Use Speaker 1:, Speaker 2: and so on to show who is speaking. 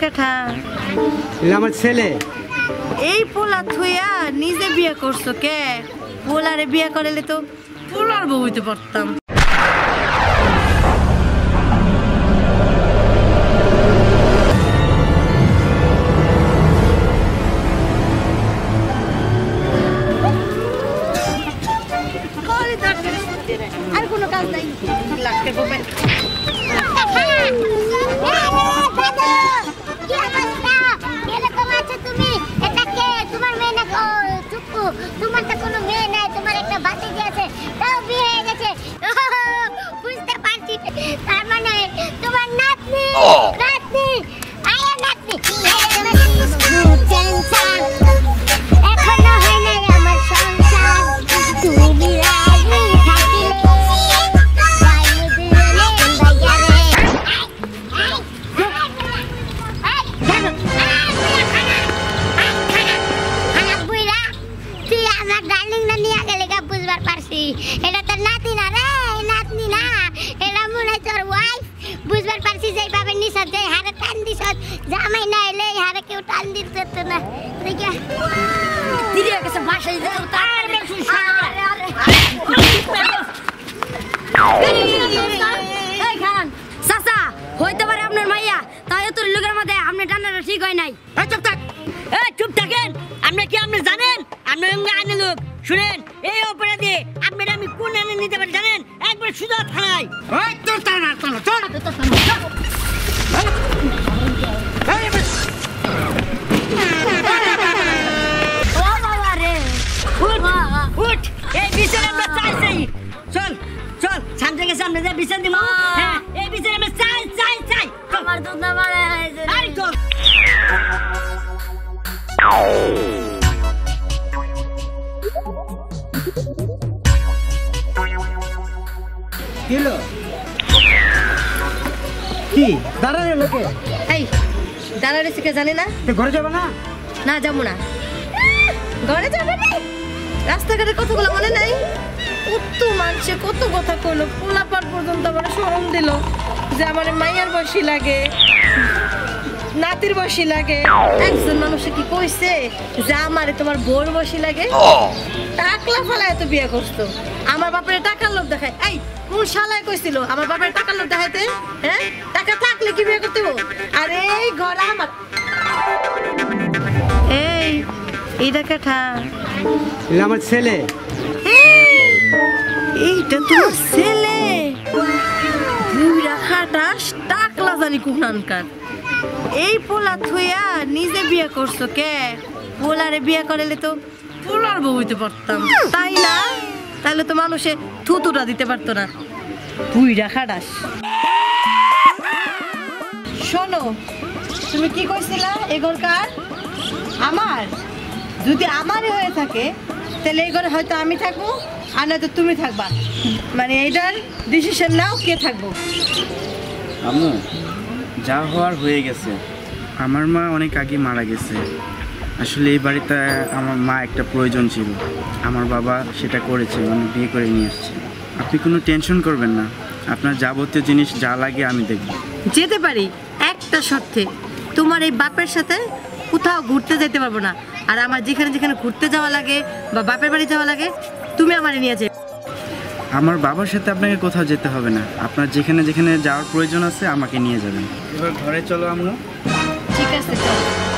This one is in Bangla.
Speaker 1: কেঠা?
Speaker 2: আমার ছেলে।
Speaker 1: এই পোলা থুইয়া নিজে বিয়ে করছো কে? পোলারে বিয়ে করলে তো পোলার বউ হইতে পারতাম। আর কোনো কাজ নাই লাগতে হবে।
Speaker 3: তোমার তো কোনো মেয়ে নাই, তোমার একটা ভাতিজি আছে, তাও বিয়ে হয়ে গেছে। বুঝতে পারছি, তার মানে তোমার নাতনি। নাতনি আয়া নাতনি এখনো হয় নাই আমার সংসার। তুমি রাজি থাকিলে যাইও দুজনে বাজারে। আমার ডার্লিং না নিয়ে গেলে গা বুঝবার পারছি এটা তোর নাতি না রে, নাতনি না, এটা মনে হয় তোর ওয়াইফ। বুঝবার পারছি যে এইভাবে নিষদ যে হারে টান দিস, জামাই না এলে হারে কেউ টান দিতে তো না। দেখে দিদি কাছে ভাষা দিতে তার বেশি এই খান চাচা হইতে পারে আপনার মাইয়া, তাই তোর লোকের মধ্যে আপনার টানাটা ঠিক হয় নাই।
Speaker 4: চুপ থাক, চুপ থাকেন। আপনি কি আপনি জানেন আপনি আইনের লোক? শুনেন, এই অপরাধে আপনারা আমি কোন আইনে নিতে পারি জানেন? একবার সুদা থানায়। উঠ, এই বিচার আমরা চাই। চল চল, শান্তি গেছে আমরা যে বিচার দিব। হ্যাঁ, এই বিচার আমরা চাই।
Speaker 3: আমার দুধ না মারা
Speaker 4: আরে চল।
Speaker 2: কি দাঁড়ানো লোকে?
Speaker 1: এই দাঁড়ারে শিখে জানি না?
Speaker 2: ঘরে যাবে না?
Speaker 1: না যাবো না। ঘরে যাবে না? রাস্তাঘাটে কতগুলো মনে নাই? কত মানুষে কত কথা কইলো, পোলাপার পর্যন্ত আমার শরম দিল যে আমার মাইয়ার বয়সী লাগে, নাতির বয়সী লাগে। একজন মানুষে কি কইছে যে আমারে তোমার বোর বয়সী লাগে? টাকলা ফালায় তো বিয়ে করতো। আমার বাপের টাকার লোভ দেখায়। এই কোন শালায় কইছিল আমার বাপের টাকার লোভ দেখাইতে? হ্যাঁ, টাকা থাকলে কি বিয়ে করতে হবে? আরে এই ঘর আমার। এই এইটা কেঠা?
Speaker 2: আমার ছেলে।
Speaker 1: এইটা তোমার ছেলে? বুইড়া খাটাস টাকলা জানি কোনানকার। এই পোলা থুইয়া নিজে বিয়ে করছো কে? পোলারে বিয়ে করলে তো পোলার বউ হইতে পারতাম, তাই না? তাহলে তো মানুষে থুতুটা দিতে পারতো না। বুইড়া খাটাস। শোনো, তুমি কি কইছিলা এগোর কার? আমার? যদি আমারই হয়ে থাকে তাহলে এই ঘরে হয়তো আমি থাকবো, আর নয়তো তুমি থাকবা। মানে এইটার ডিসিশন নাও কে থাকবো।
Speaker 5: আম্মু, যা হওয়ার হয়ে গেছে। আমার মা অনেক আগে মারা গেছে। আসলে এই বাড়িতে আমার মা একটা প্রয়োজন ছিল, আমার বাবা সেটা করেছে, মানে বিয়ে করে নিয়ে এসছে। আপনি কোনো টেনশন করবেন না, আপনার যাবতীয় জিনিস যা লাগে আমি দেখব।
Speaker 1: যেতে পারি একটা শর্তে, তোমার এই বাপের সাথে কোথাও ঘুরতে যেতে পারবো না। আর আমার যেখানে যেখানে ঘুরতে যাওয়া লাগে বা বাপের বাড়ি যাওয়া লাগে তুমি আমারে নিয়ে যাবে।
Speaker 5: আমার বাবার সাথে আপনাকে কোথাও যেতে হবে না, আপনার যেখানে যেখানে যাওয়ার প্রয়োজন আছে আমাকে নিয়ে যাবেন। এবার ঘরে চলো আম্মু।
Speaker 1: ঠিক আছে চলো।